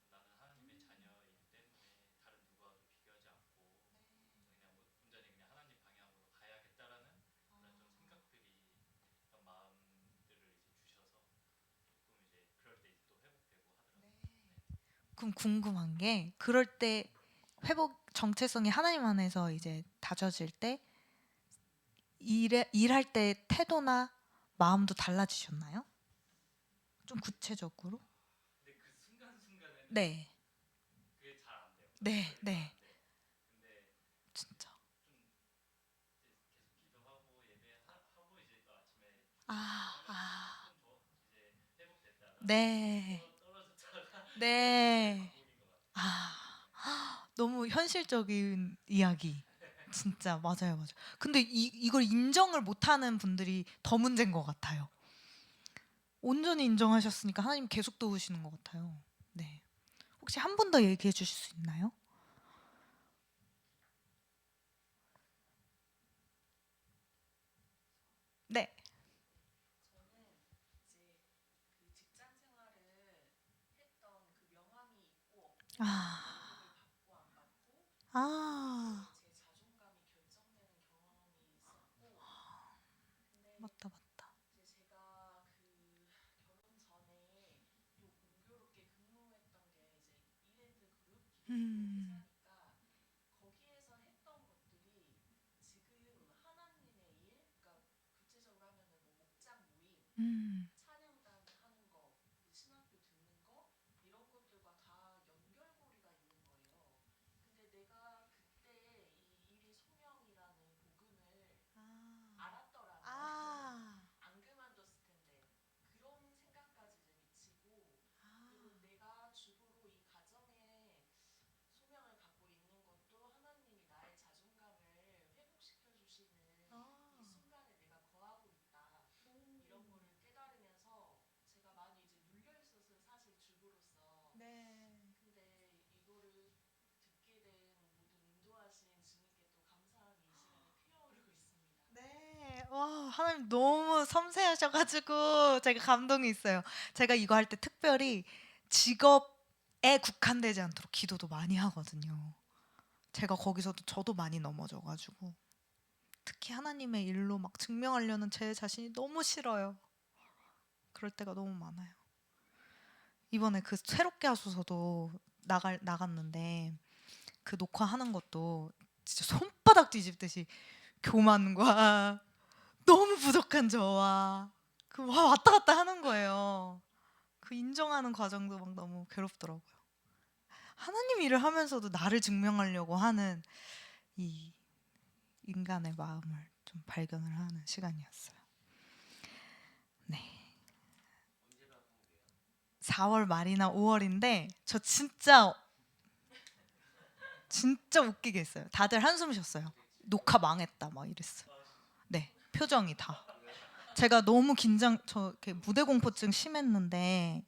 나는 하나님의 자녀이기 때문에 다른 누구와도 비교하지 않고 그냥 온전히 그냥 하나님 방향으로 가야겠다라는 그런 좀 생각들이 그런 마음들을 이제 주셔서 조금 이제 그럴 때 또 회복되고 하더라고요. 그럼 궁금한 게, 그럴 때 회복 정체성이 하나님 안에서 이제 다져질 때 일할 때 태도나 마음도 달라지셨나요? 좀 구체적으로? 근데 그 순간순간에는 네. 그게 잘 안 돼요. 네, 네. 근데 진짜. 좀 이제 계속 기도하고 예배하고 이제 또 아침에 아. 조금 더 이제 회복됐다가 네. 떨어졌다가 네. 반복인 것 같아요. 너무 현실적인 이야기. 진짜 맞아요, 맞아요. 근데 이걸 인정을 못하는 분들이 더 문제인 것 같아요. 온전히 인정하셨으니까 하나님 계속 도우시는 것 같아요. 네. 혹시 한 분 더 얘기해 주실 수 있나요? 네. 저는 이제 그 직장 생활을 했던 그 명함이 있고 아. 월급을 받고 안 받고 아. 제 자존감이 결정되는 경험이 있었고 근데 맞다, 맞다. 이제 제가 그 결혼 전에 좀 공교롭게 근무했던 게 이제 이랜드 그룹 기독교 회사니까 거기에서 했던 것들이 지금 하나님의 일, 그러니까 구체적으로 하면은 뭐 목장 모임, 음. 찬양단 하는 거, 신학교 듣는 거 이런 것들과 다 연결고리가 있는 거예요. 근데 내가 그때 이 일이 소명이라는 복음을 알았더라면 안 그만뒀을 텐데 그런 생각까지 이제 미치고 그리고 내가 주부로 이 가정에 소명을 갖고 있는 것도 하나님이 나의 자존감을 회복시켜 주시는 이 순간에 내가 거하고 있다 이런 거를 깨달으면서 제가 많이 이제 눌려 있었어요 사실 주부로서. 네. 근데 이거를 듣게 된 모든 인도하신 주님께 또 감사함이 이 시간에 피어오르고 있습니다. 네. 와, 하나님 너무 섬세하셔가지고 제가 감동이 있어요. 제가 이거 할 때 특별히 직업에 국한되지 않도록 기도도 많이 하거든요. 제가 거기서도 저도 많이 넘어져가지고 특히 하나님의 일로 막 증명하려는 제 자신이 너무 싫어요. 그럴 때가 너무 많아요. 이번에 그 새롭게 하소서도 나갔는데 그 녹화하는 것도 진짜 손바닥 뒤집듯이 교만과 너무 부족한 저와 그 왔다 갔다 하는 거예요. 그 인정하는 과정도 막 너무 괴롭더라고요. 하나님 일을 하면서도 나를 증명하려고 하는 이 인간의 마음을 좀 발견을 하는 시간이었어요. 네. 4월 말이나 5월인데 저 진짜 진짜 웃기게 했어요. 다들 한숨 쉬었어요. 녹화 망했다 막 이랬어요. 네, 표정이 다. 제가 너무 저 이렇게 무대 공포증 심한데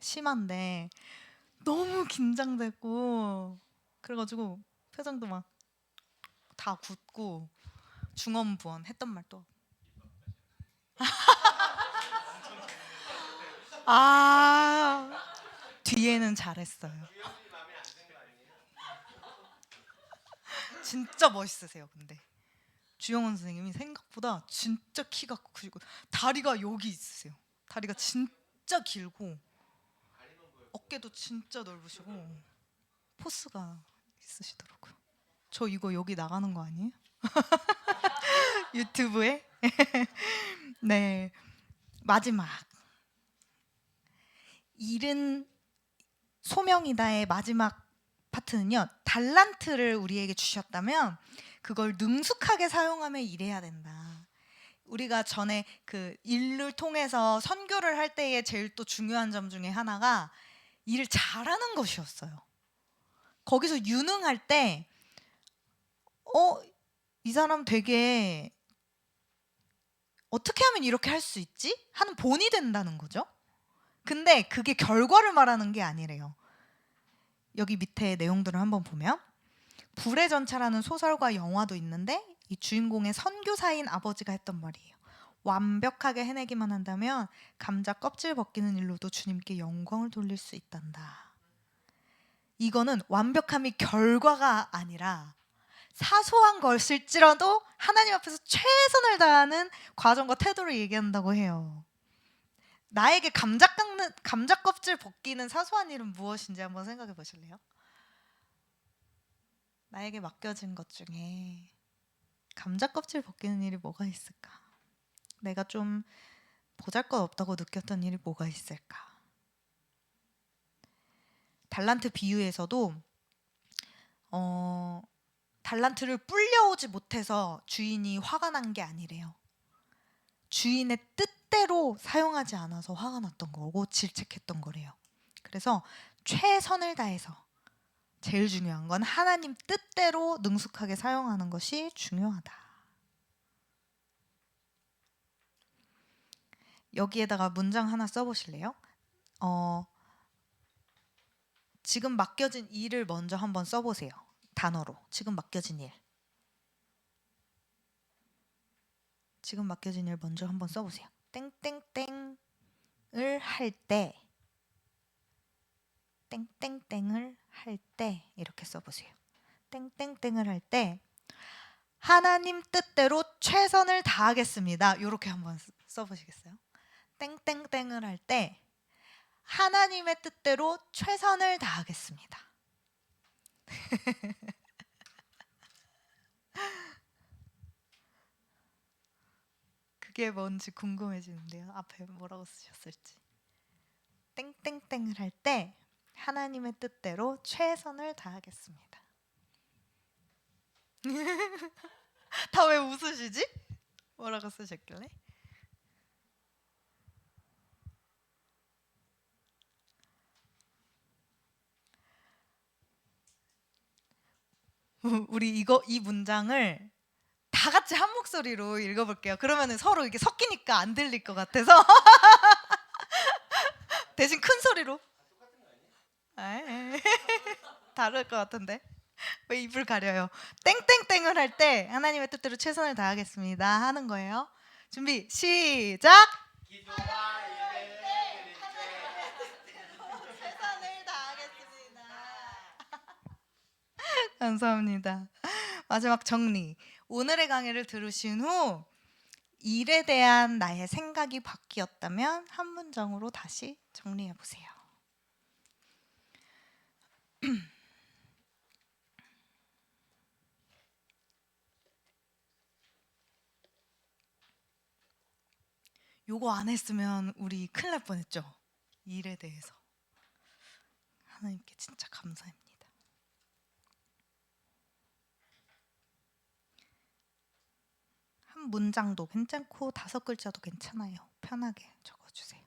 너무 긴장되고 그래가지고 표정도 막 다 굳고 중언부언 했던 말도 아 뒤에는 잘했어요. 진짜 멋있으세요. 근데 주영원 선생님이 생각보다 진짜 키가 크시고 다리가 여기 있으세요. 다리가 진짜 길고 어깨도 진짜 넓으시고 포스가 있으시더라고요. 저 이거 여기 나가는 거 아니에요? 유튜브에? 네, 마지막 일은 소명이다의 마지막 파트는요. 달란트를 우리에게 주셨다면 그걸 능숙하게 사용하며 일해야 된다. 우리가 전에 그 일을 통해서 선교를 할 때의 제일 또 중요한 점 중에 하나가 일을 잘하는 것이었어요. 거기서 유능할 때 이 사람 되게 어떻게 하면 이렇게 할 수 있지? 하는 본이 된다는 거죠. 근데 그게 결과를 말하는 게 아니래요. 여기 밑에 내용들을 한번 보면 불의 전차라는 소설과 영화도 있는데 이 주인공의 선교사인 아버지가 했던 말이에요. 완벽하게 해내기만 한다면 감자 껍질 벗기는 일로도 주님께 영광을 돌릴 수 있단다. 이거는 완벽함이 결과가 아니라 사소한 것일지라도 하나님 앞에서 최선을 다하는 과정과 태도를 얘기한다고 해요. 나에게 감자 껍질 벗기는 사소한 일은 무엇인지 한번 생각해 보실래요? 나에게 맡겨진 것 중에 감자 껍질 벗기는 일이 뭐가 있을까? 내가 좀 보잘것없다고 느꼈던 일이 뭐가 있을까? 달란트 비유에서도 달란트를 불려오지 못해서 주인이 화가 난 게 아니래요. 주인의 뜻대로 사용하지 않아서 화가 났던 거고 질책했던 거래요. 그래서 최선을 다해서 제일 중요한 건 하나님 뜻대로 능숙하게 사용하는 것이 중요하다. 여기에다가 문장 하나 써보실래요? 지금 맡겨진 일을 먼저 한번 써보세요. 단어로 지금 맡겨진 일. 지금 맡겨진 일 먼저 한번 써보세요. 땡땡땡을 할 때, 땡땡땡을 할 때 이렇게 써보세요. 땡땡땡을 할 때 하나님 뜻대로 최선을 다하겠습니다. 이렇게 한번 써보시겠어요? 땡땡땡을 할 때 하나님의 뜻대로 최선을 다하겠습니다. 그게 뭔지 궁금해지는데요. 앞에 뭐라고 쓰셨을지. 땡땡땡을 할 때 하나님의 뜻대로 최선을 다하겠습니다. 다 왜 웃으시지? 뭐라고 쓰셨길래? 우리 이 문장을 다 같이 한 목소리로 읽어볼게요. 그러면은 서로 이게 섞이니까 안 들릴 것 같아서 대신 큰 소리로. 에이, 다를 것 같은데 왜 입을 가려요? 땡땡땡을 할 때 하나님의 뜻대로 최선을 다하겠습니다 하는 거예요. 준비 시작. 기도와 예배를 최선을 다하겠습니다. 감사합니다. 마지막 정리. 오늘의 강의를 들으신 후 일에 대한 나의 생각이 바뀌었다면 한 문장으로 다시 정리해 보세요. 요거 안 했으면 우리 큰일 날 뻔했죠. 일에 대해서. 하나님께 진짜 감사합니다. 한 문장도 괜찮고 5글자도 괜찮아요. 편하게 적어주세요.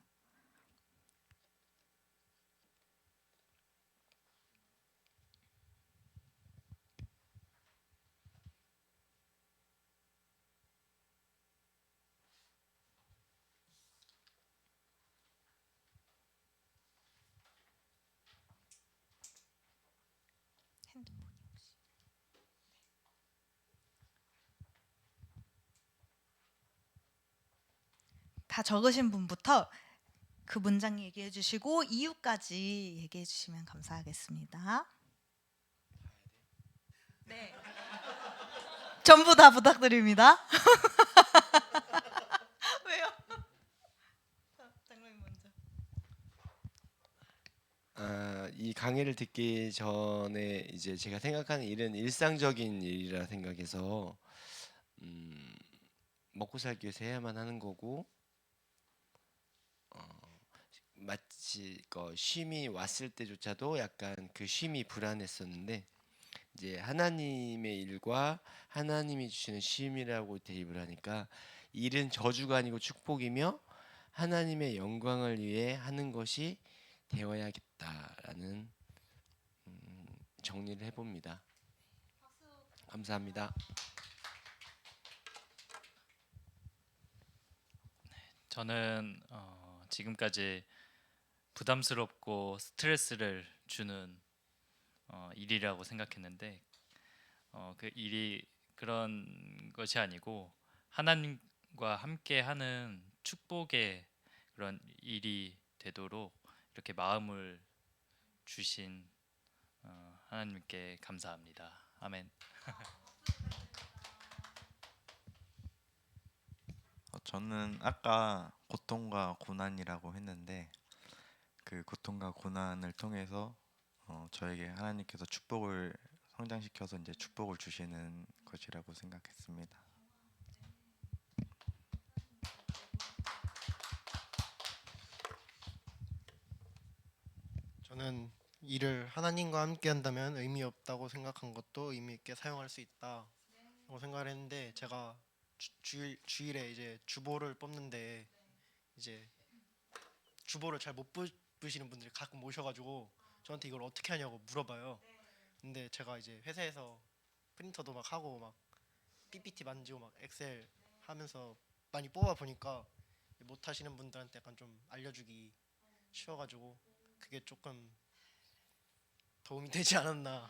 다 적으신 분부터 그 문장 얘기해 주시고 이유까지 얘기해 주시면 감사하겠습니다. 네. 전부 다 부탁드립니다. 왜요? 장로님 먼저. 이 강의를 듣기 전에 이제 제가 생각하는 일은 일상적인 일이라 생각해서 먹고 살기 위해서 해야만 하는 거고 마치 쉼이 왔을 때조차도 약간 그 쉼이 불안했었는데 이제 하나님의 일과 하나님이 주시는 쉼이라고 대입을 하니까 일은 저주가 아니고 축복이며 하나님의 영광을 위해 하는 것이 되어야겠다라는 정리를 해봅니다. 감사합니다. 저는 지금까지 부담스럽고 스트레스를 주는 일이라고 생각했는데 그 일이 그런 것이 아니고 하나님과 함께하는 축복의 그런 일이 되도록 이렇게 마음을 주신 하나님께 감사합니다. 아멘. 저는 아까 고통과 고난이라고 했는데 그 고통과 고난을 통해서 저에게 하나님께서 축복을 성장시켜서 이제 축복을 주시는 것이라고 생각했습니다. 저는 일을 하나님과 함께 한다면 의미 없다고 생각한 것도 의미 있게 사용할 수 있다고 생각을 했는데 제가 주일에 이제 주보를 뽑는데 이제 주보를 잘 못 뽑으시는 분들이 가끔 오셔가지고 저한테 이걸 어떻게 하냐고 물어봐요. 근데 제가 이제 회사에서 프린터도 막 하고 막 PPT 만지고 막 엑셀 하면서 많이 뽑아 보니까 못 하시는 분들한테 약간 좀 알려주기 쉬워가지고 그게 조금 도움이 되지 않았나.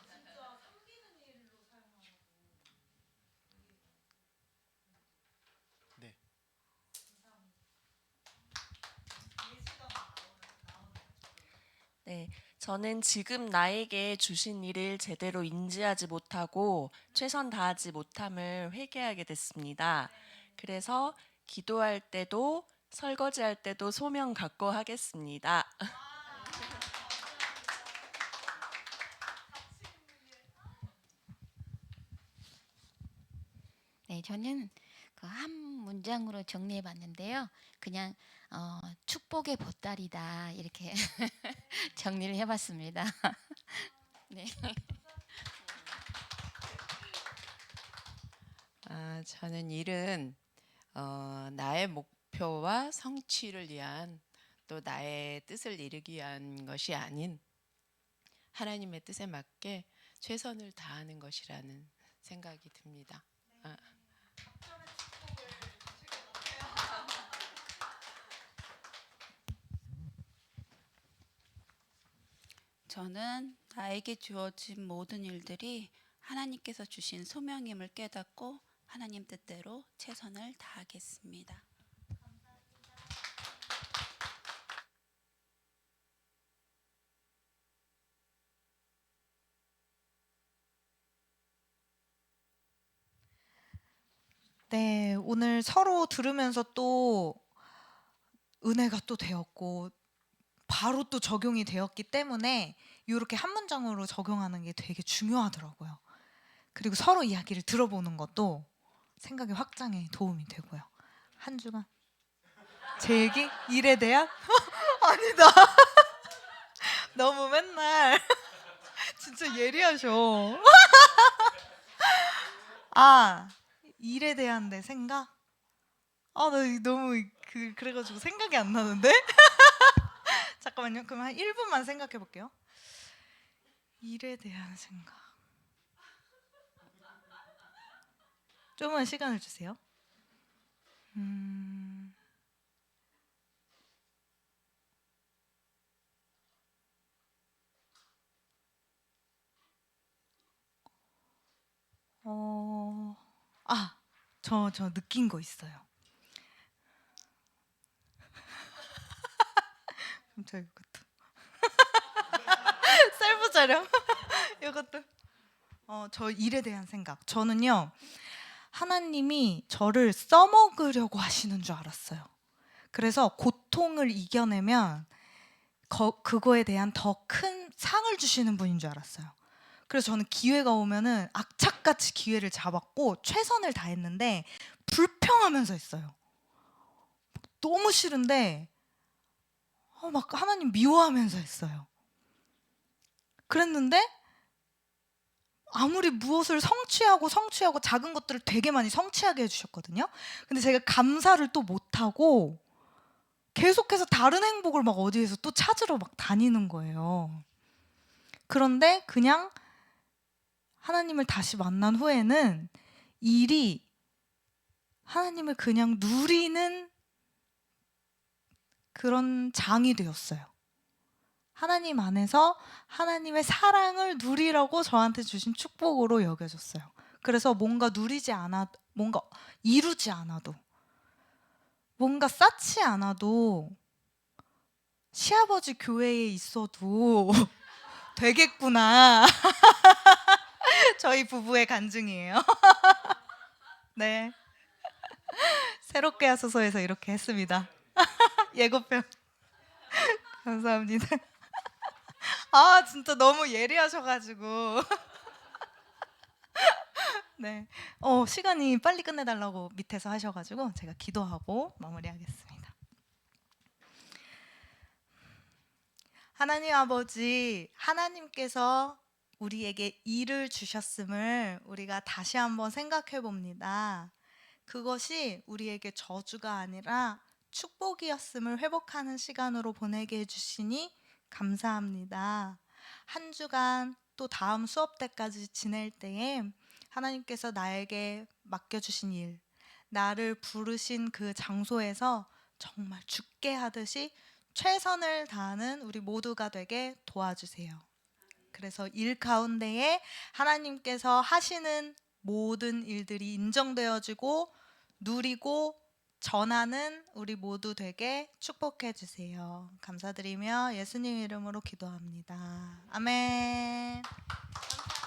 네. 네, 저는 지금 나에게 주신 일을 제대로 인지하지 못하고 최선 다하지 못함을 회개하게 됐습니다. 그래서 기도할 때도 설거지할 때도 소명 갖고 하겠습니다. 네, 저는 그 한 문장으로 정리해 봤는데요. 그냥 축복의 보따리다 이렇게 정리를 해 봤습니다. 네. 저는 일은 나의 목표와 성취를 위한 또 나의 뜻을 이루기 위한 것이 아닌 하나님의 뜻에 맞게 최선을 다하는 것이라는 생각이 듭니다. 저는 나에게 주어진 모든 일들이 하나님께서 주신 소명임을 깨닫고 하나님 뜻대로 최선을 다하겠습니다. 네, 오늘 서로 들으면서 또 은혜가 또 되었고 바로 또 적용이 되었기 때문에 이렇게 한 문장으로 적용하는 게 되게 중요하더라고요. 그리고 서로 이야기를 들어보는 것도 생각의 확장에 도움이 되고요. 한 주간 제 얘기? 일에 대한? 아니다. 너무 맨날 진짜 예리하셔. 일에 대한 내 생각? 나 너무 그래가지고 생각이 안 나는데? 잠깐만요. 그럼 한 1분만 생각해 볼게요. 일에 대한 생각. 조금만 시간을 주세요. 저 느낀 거 있어요. 그럼 저 이것도 셀프 촬영 이것도 저 일에 대한 생각. 저는요 하나님이 저를 써먹으려고 하시는 줄 알았어요. 그래서 고통을 이겨내면 그거에 대한 더 큰 상을 주시는 분인 줄 알았어요. 그래서 저는 기회가 오면은 악착같이 기회를 잡았고 최선을 다했는데 불평하면서 했어요. 너무 싫은데 막 하나님 미워하면서 했어요. 그랬는데 아무리 무엇을 성취하고 작은 것들을 되게 많이 성취하게 해주셨거든요. 근데 제가 감사를 또 못하고 계속해서 다른 행복을 막 어디에서 또 찾으러 막 다니는 거예요. 그런데 그냥 하나님을 다시 만난 후에는 일이 하나님을 그냥 누리는 그런 장이 되었어요. 하나님 안에서 하나님의 사랑을 누리라고 저한테 주신 축복으로 여겨졌어요. 그래서 뭔가 누리지 않아도, 뭔가 이루지 않아도, 뭔가 쌓지 않아도 시아버지 교회에 있어도 되겠구나. 저희 부부의 간증이에요. 네. 새롭게 하소서에서 이렇게 했습니다. 예고편. 감사합니다. 아 진짜 너무 예리하셔가지고. 네. 시간이 빨리 끝내달라고 밑에서 하셔가지고 제가 기도하고 마무리하겠습니다. 하나님 아버지, 하나님께서 우리에게 일을 주셨음을 우리가 다시 한번 생각해 봅니다. 그것이 우리에게 저주가 아니라 축복이었음을 회복하는 시간으로 보내게 해주시니 감사합니다. 한 주간 또 다음 수업 때까지 지낼 때에 하나님께서 나에게 맡겨주신 일, 나를 부르신 그 장소에서 정말 죽게 하듯이 최선을 다하는 우리 모두가 되게 도와주세요. 그래서 일 가운데에 하나님께서 하시는 모든 일들이 인정되어지고 누리고 전하는 우리 모두 되게 축복해 주세요. 감사드리며 예수님 이름으로 기도합니다. 아멘. 감사합니다.